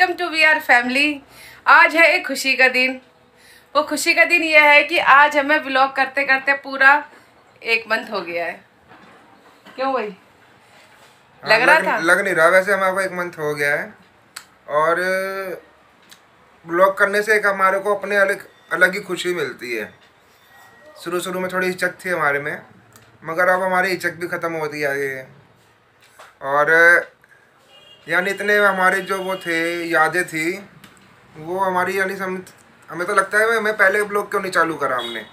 Welcome to we are family. आज है एक खुशी का दिन। वो खुशी का दिन यह है कि आज हमें व्लॉग करते करते पूरा 1 मंथ हो गया है। क्यों भाई लग रहा था? लग नहीं रहा, वैसे हमारे को 1 मंथ हो गया है। और ब्लॉग करने से एक हमारे को अपने अलग अलग ही खुशी मिलती है। शुरू शुरू में थोड़ी हिचक थी हमारे में, मगर अब हमारी हिचक भी ख़त्म होती जा रही है। और यानी इतने हमारे जो वो थे यादें थी वो हमारी, यानी हमें तो लगता है हमें पहले ब्लॉग क्यों नहीं चालू करा हमने।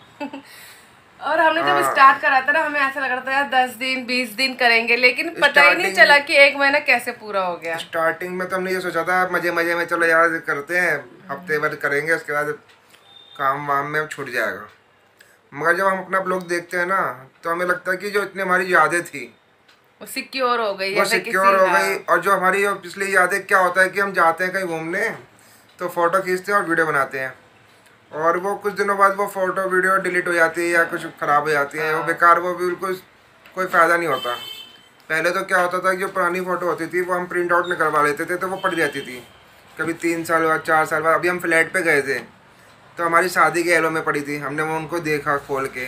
और हमने जब स्टार्ट करा था ना, हमें ऐसा लग रहा था यार 10 दिन 20 दिन करेंगे, लेकिन पता ही नहीं चला कि 1 महीना कैसे पूरा हो गया। स्टार्टिंग में तो हमने ये सोचा था मजे मजे में चलो यार करते हैं, हफ्ते भर करेंगे, उसके बाद काम वाम में छूट जाएगा। मगर जब हम अपना ब्लॉग देखते हैं ना तो हमें लगता है कि जो इतनी हमारी यादें थी वो सिक्योर हो गई, वो सिक्योर हो गई। और जो हमारी पिछली यादें, क्या होता है कि हम जाते हैं कहीं घूमने तो फ़ोटो खींचते हैं और वीडियो बनाते हैं, और वो कुछ दिनों बाद वो फ़ोटो वीडियो डिलीट हो जाती है या कुछ ख़राब हो जाती है, वो बेकार, वो बिल्कुल कोई फ़ायदा नहीं होता। पहले तो क्या होता था कि जो पुरानी फ़ोटो होती थी वो हम प्रिंट आउट निकलवा लेते थे तो वो पड़ जाती थी, कभी 3 साल बाद 4 साल बाद। अभी हम फ्लैट पे गए थे तो हमारी शादी के एल्बम में पड़ी थी, हमने वो उनको देखा खोल के,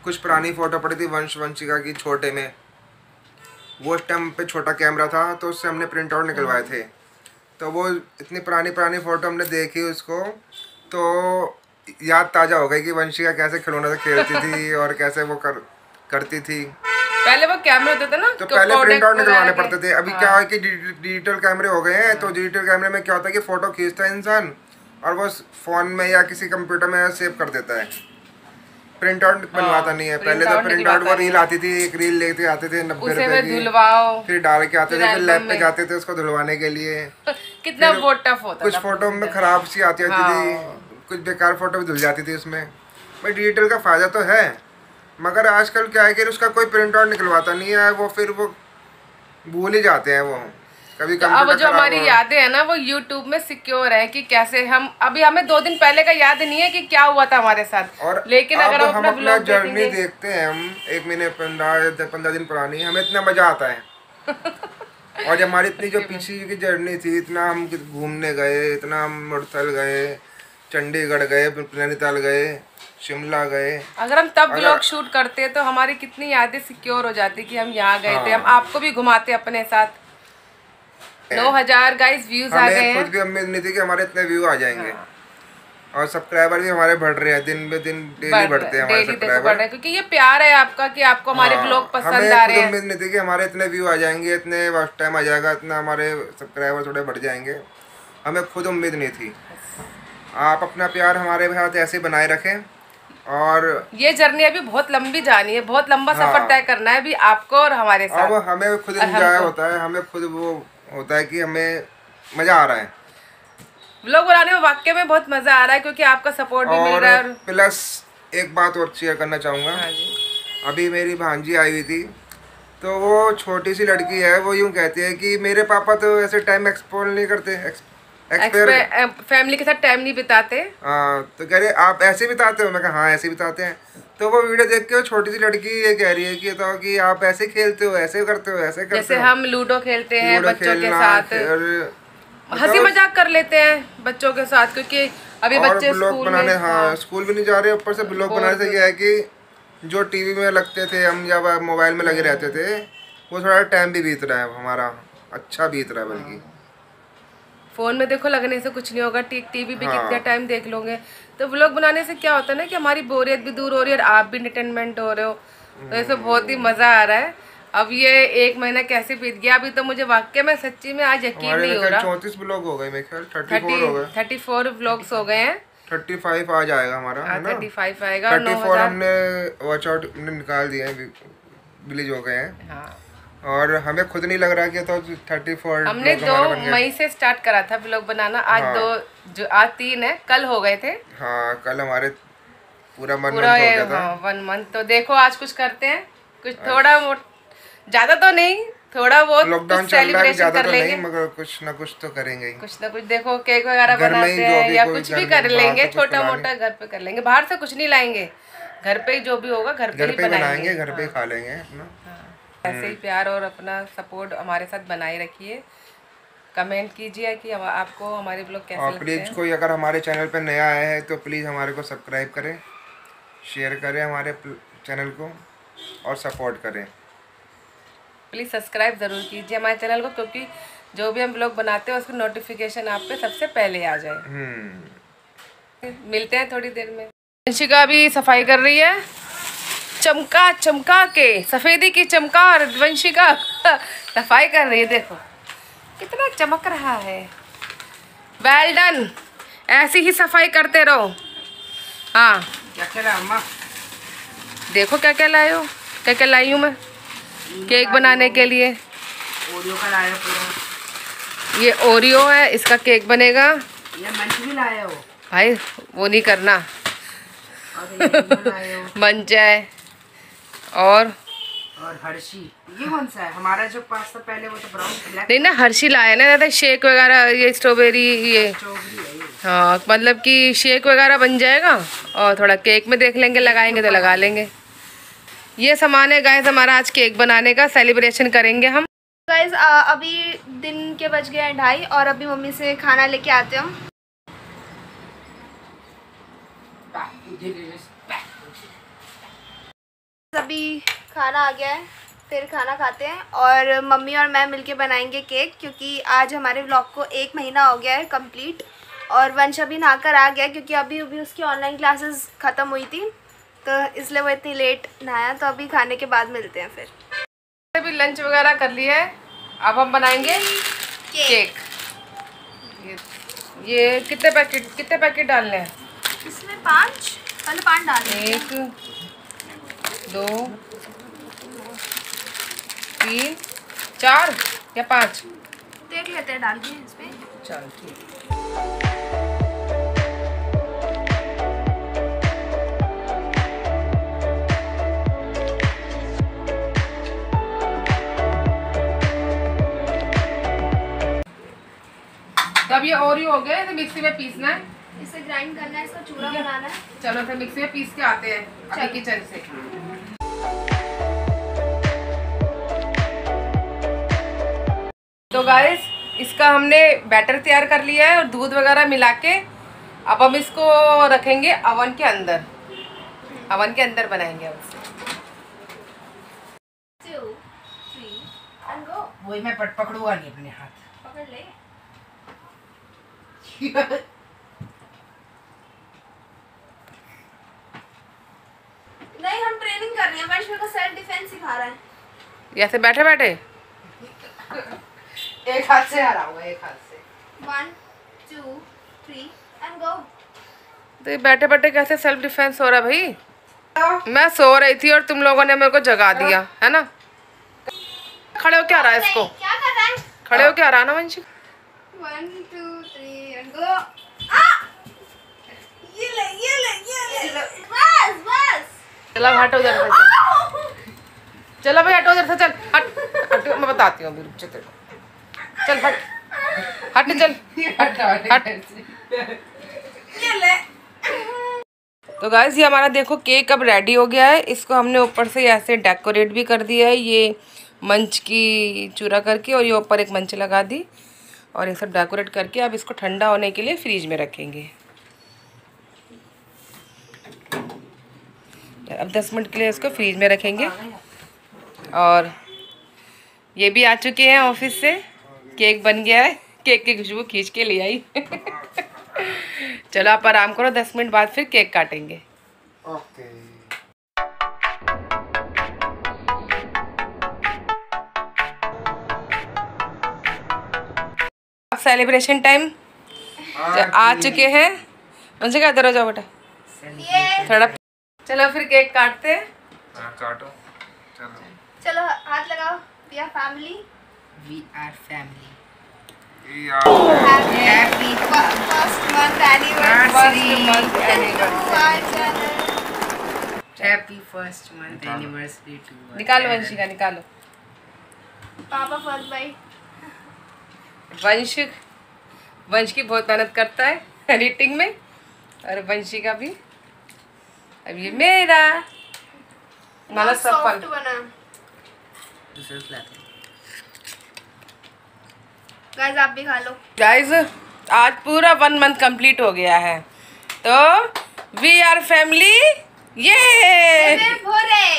कुछ पुरानी फ़ोटो पड़ी थी वंशिका की छोटे में, वो उस टाइम पे छोटा कैमरा था तो उससे हमने प्रिंट आउट निकलवाए थे। तो वो इतनी पुरानी फ़ोटो हमने देखी उसको तो याद ताज़ा हो गई कि वंशिका कैसे खिलौने से खेलती थी और कैसे वो करती थी। पहले वो कैमरे होते थे ना, तो पहले प्रिंट आउट निकलवाने पड़ते थे। अभी क्या है कि डिजिटल कैमरे हो गए हैं, तो डिजिटल कैमरे में क्या होता है कि फ़ोटो खींचता है इंसान और वो फ़ोन में या किसी कंप्यूटर में सेव कर देता है, प्रिंट आउट बनवाता नहीं है। पहले तो प्रिंट आउट वो रील आती थी, एक रील लेके आते थे 90 रुपए की, फिर डाल के आते थे, फिर लैब पे जाते थे उसको धुलवाने के लिए। कितना वो टफ होता था। कुछ फोटो में खराब सी आती थी, कुछ बेकार फोटो भी धुल जाती थी उसमें। भाई डिजिटल का फ़ायदा तो है, मगर आजकल क्या है कि उसका कोई प्रिंट आउट निकलवाता नहीं है, वो फिर वो भूल ही जाते हैं वो कभी। तो अब जो हमारी यादें हैं ना वो YouTube में सिक्योर है कि कैसे हम, अभी हमें 2 दिन पहले का याद नहीं है कि क्या हुआ था हमारे साथ, और लेकिन अगर हम अपना जर्नी देखते हैं, हम 1 महीने 15 दिन पुरानी, हमें इतना मजा आता है। और जब हमारी इतनी जो पीछे की जर्नी थी, इतना हम घूमने गए, इतना हम मुरथल गए, चंडीगढ़ गए, नैनीताल गए, शिमला गए, अगर हम तब व्लॉग शूट करते तो हमारी कितनी यादें सिक्योर हो जाती कि हम यहाँ गए थे, हम आपको भी घुमाते अपने साथ। 9000 गाइस व्यूज आ गए हैं। खुद भी उम्मीद नहीं थी कि हमारे इतने व्यू आ जाएंगे। और सब्सक्राइबर भी हमारे बढ़ रहे हैं, दिन बे दिन डेली बढ़ते हैं हमारे सब्सक्राइबर, क्योंकि ये प्यार है आपका कि आपको हमारे ब्लॉग पसंद आ रहे हैं। उम्मीद नहीं थी कि हमारे इतने व्यू आ जाएंगे, इतने वॉच टाइम आ जाएगा, इतना हमारे सब्सक्राइबर थोड़े बढ़ जाएंगे, हमें खुद उम्मीद नहीं थी। आप अपना प्यार हमारे साथ ऐसे बनाए रखें। और ये जर्नी अभी बहुत लंबी जानी है, बहुत लंबा सफर तय करना है अभी आपको और हमारे साथ। अब हमें खुद एंजॉय होता है, हमें खुद वो होता है कि हमें मज़ा आ रहा है व्लॉग बनाने में, वाकई में बहुत मज़ा आ रहा है क्योंकि आपका सपोर्ट भी मिल रहा है। प्लस एक बात और शेयर करना चाहूँगा। अभी मेरी भांजी आई हुई थी, तो वो छोटी सी लड़की है, वो यूँ कहती है कि मेरे पापा तो ऐसे टाइम एक्सप्लोर नहीं करते, फैमिली के साथ टाइम नहीं बिताते। हाँ, तो कह रहे आप ऐसे बिताते हो? मैं कहा हाँ ऐसे बिताते हैं। तो वो वीडियो देख के वो छोटी सी लड़की ये कह रही है कि तो कि आप ऐसे खेलते हो, ऐसे करते हो, ऐसे करते हो, जैसे हम लूडो खेलते हैं बच्चों के साथ, हंसी मजाक कर लेते हैं बच्चों के साथ, क्योंकि अभी बच्चे ब्लॉग बनाने स्कूल भी नहीं जा रहे, ऊपर से ब्लॉग बनाने से यह है कि जो टीवी में लगते थे हम या मोबाइल में लगे रहते थे, वो थोड़ा टाइम भी बीत रहा है हमारा, अच्छा बीत रहा है। बल्कि फ़ोन में देखो लगने से कुछ नहीं होगा, टीवी पे कितना टाइम देख लोगे। तो व्लॉग बनाने से क्या होता है ना कि हमारी बोरियत भी दूर हो रही है और आप भी एंटरटेनमेंट हो रहे हो, तो ऐसे बहुत ही मज़ा आ रहा है। अब ये 1 महीना कैसे बीत गया, अभी तो मुझे वाकई में सच्ची में आज यकीन नहीं हो रहा। 34 ब्लॉग हो गए, मेरे ख्याल 34 हो गए, 34 व्लॉग्स हो गए हैं। 35 आ जाएगा हमारा, है ना? 35 आएगा। 34 हमने वॉच आउट हमने निकाल दिए हैं, रिलीज हो गए हैं। और हमें खुद नहीं लग रहा कि तो 34 हमने 2 मई से स्टार्ट करा था ब्लॉग बनाना, आज आज 3 है, कल हो गए थे। हाँ, कल हमारे पूरा 1 मंथ हो गया था। 1 मंथ। तो देखो आज कुछ करते हैं, कुछ थोड़ा ज्यादा तो नहीं, थोड़ा बहुत लॉकडाउन सेलिब्रेशन कर लेंगे, मगर कुछ ना कुछ तो करेंगे ही। कुछ ना कुछ देखो, केक वगैरह बनाते हैं या कुछ भी कर लेंगे, छोटा मोटा घर पे कर लेंगे, बाहर से कुछ नहीं लाएंगे, घर पे ही जो भी होगा घर पे ही बनाएंगे, घर पे ही खा लेंगे अपना। ऐसे ही प्यार और अपना सपोर्ट हमारे साथ बनाए रखिए। कमेंट कीजिए कि आपको हमारे ब्लॉग कैसे और लगते प्लीज़ हैं। कोई अगर हमारे चैनल पर नया आया है तो प्लीज़ हमारे को सब्सक्राइब करें, शेयर करें हमारे चैनल को और सपोर्ट करें। प्लीज़ सब्सक्राइब ज़रूर कीजिए हमारे चैनल को, क्योंकि जो भी हम ब्लॉग बनाते हैं उसकी नोटिफिकेशन आप पे सबसे पहले आ जाए। मिलते हैं थोड़ी देर में। वंशिका भी सफाई कर रही है, चमका चमका के, सफेदी की चमकार वंशिका सफाई कर रही है। देखो कितना चमक रहा है। वेल डन, ऐसी ही सफाई करते रहो। हाँ क्या खेला अम्मा? देखो क्या क्या लाए हो, क्या क्या लाई हूँ मैं केक बनाने के लिए। ओरियो का लाया पूरा। ये ओरियो है, इसका केक बनेगा। ये मंच भी लाए हो? भाई वो नहीं करना, और ये लाए हो? मंच है और हर्षी। ये कौन सा है? हमारा जो पास्ता पहले वो तो ब्राउन ब्लैक नहीं ना, हर्षी लाया ना, ज़्यादा शेक वगैरह, ये स्ट्रॉबेरी, ये स्ट्रॉबेरी है ये। हाँ मतलब कि शेक वगैरह बन जाएगा और थोड़ा केक में देख लेंगे, लगाएंगे तो लगा लेंगे। ये सामान है गाइस हमारा आज केक बनाने का, सेलिब्रेशन करेंगे हम। गाइस अभी दिन के बज गए हैं 2:30 और अभी मम्मी से खाना लेके आते हैं हम। अभी खाना आ गया है, फिर खाना खाते हैं और मम्मी और मैं मिलके बनाएंगे केक, क्योंकि आज हमारे व्लॉग को 1 महीना हो गया है कंप्लीट। और वंश अभी नहाकर आ गया क्योंकि अभी उसकी ऑनलाइन क्लासेस ख़त्म हुई थी, तो इसलिए वो इतनी लेट नहाया। तो अभी खाने के बाद मिलते हैं फिर। अभी लंच वगैरह कर लिया है, अब हम बनाएंगे केक। ये कितने पैकेट डालने हैं? इसमें 5, पहले 5 डालें। 1 2 3 4 या 5 देख लेते हैं डाल के इसमें। चल ठीक। तब ये ओरियो हो गया, इसे मिक्सी में पीसना है, इसे ग्राइंड करना है, इसका चूरा बनाना है। चलो फिर मिक्सी में पीस के आते हैं अभी किचन से। तो गाइस इसका हमने बैटर तैयार कर लिया है और दूध वगैरह मिला के अब हम इसको रखेंगे अवन के अंदर। अवन के अंदर बनाएंगे अब इसे। 2 3 एंड गो। वही मैं पकड़ूंगा नहीं अपने हाथ। पकड़ ले। नहीं, हम ट्रेनिंग कर रहे हैं, वंश मेरे को सेल्फ डिफेंस सिखा रहा है। ऐसे बैठे बैठे एक हाथ से हराऊंगा, एक हाथ से। 1 2 3 एंड गो। तो ये बैठे बैठे कैसे सेल्फ डिफेंस हो रहा है भाई? मैं सो रही थी और तुम लोगों ने मेरे को जगा दिया है ना। खड़े हो क्या रहा है इसको? क्या कर रहा है? खड़े हो क्या रहा ना वंशी? 1 2 3 एंड गो। ये ले। बस। चलो हटो उधर से, चलो भाई हटो उधर से, चल हट मैं बताती हूँ अभी, रुक जा तेरे को। चल हट चल हट। ये ले। तो गाइस ये हमारा देखो केक अब रेडी हो गया है। इसको हमने ऊपर से ऐसे डेकोरेट भी कर दिया है, ये मंच की चूरा करके, और ये ऊपर एक मंच लगा दी और ये सब डेकोरेट करके अब इसको ठंडा होने के लिए फ्रीज में रखेंगे। अब 10 मिनट के लिए इसको फ्रीज में रखेंगे। और ये भी आ चुके हैं ऑफिस से, केक बन गया है, केक की खुशबू खींच के ले आई। चलो आप आराम करो, 10 मिनट बाद फिर केक काटेंगे। ओके। अब सेलिब्रेशन टाइम आ चुके हैं। उनसे क्या इधर हो जाओ बेटा, थोड़ा। चलो फिर केक काटते हैं। काटो। चलो हाथ लगाओ। We are family. We are family. Happy first month anniversary Happy first month anniversary to us. निकालो वंशिका, निकालो। पापा फर्स्ट बाइट। वंश की बहुत मेहनत करता है एडिटिंग में, और वंशिका भी। अब ये मेरा नाला सफल। बना। दूसरे खिलाते हैं। गाइस आप भी खा लो। गाइस आज पूरा 1 मंथ कंप्लीट हो गया है, तो वी आर फैमिली, ये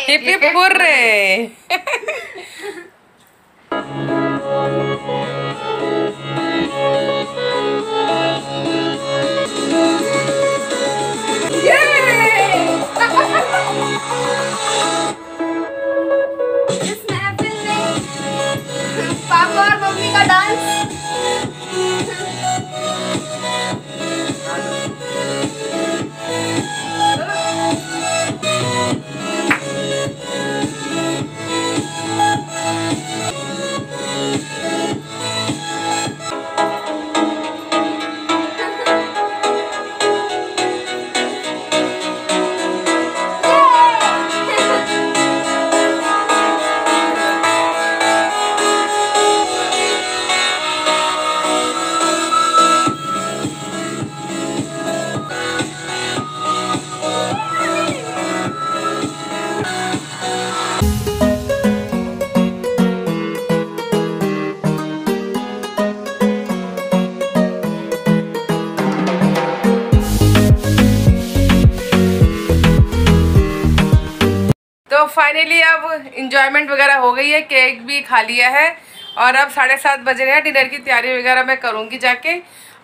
हिप हिप हुर्रे। इस महफिल में पापा और मम्मी का डांस। तो फाइनली अब इंजॉयमेंट वगैरह हो गई है, केक भी खा लिया है और अब 7:30 बज रहे हैं। डिनर की तैयारी वगैरह मैं करूँगी जाके,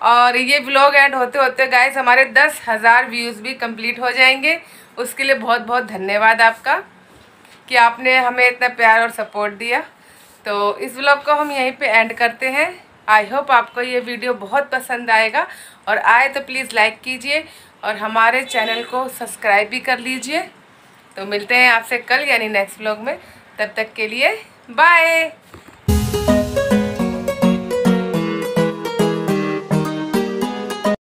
और ये व्लॉग एंड होते होते गाइस हमारे 10,000 व्यूज़ भी कंप्लीट हो जाएंगे। उसके लिए बहुत बहुत धन्यवाद आपका कि आपने हमें इतना प्यार और सपोर्ट दिया। तो इस व्लॉग को हम यहीं पे एंड करते हैं। आई होप आपको ये वीडियो बहुत पसंद आएगा, और आए तो प्लीज़ लाइक कीजिए और हमारे चैनल को सब्सक्राइब भी कर लीजिए। तो मिलते हैं आपसे कल यानी नेक्स्ट व्लॉग में, तब तक के लिए बाय।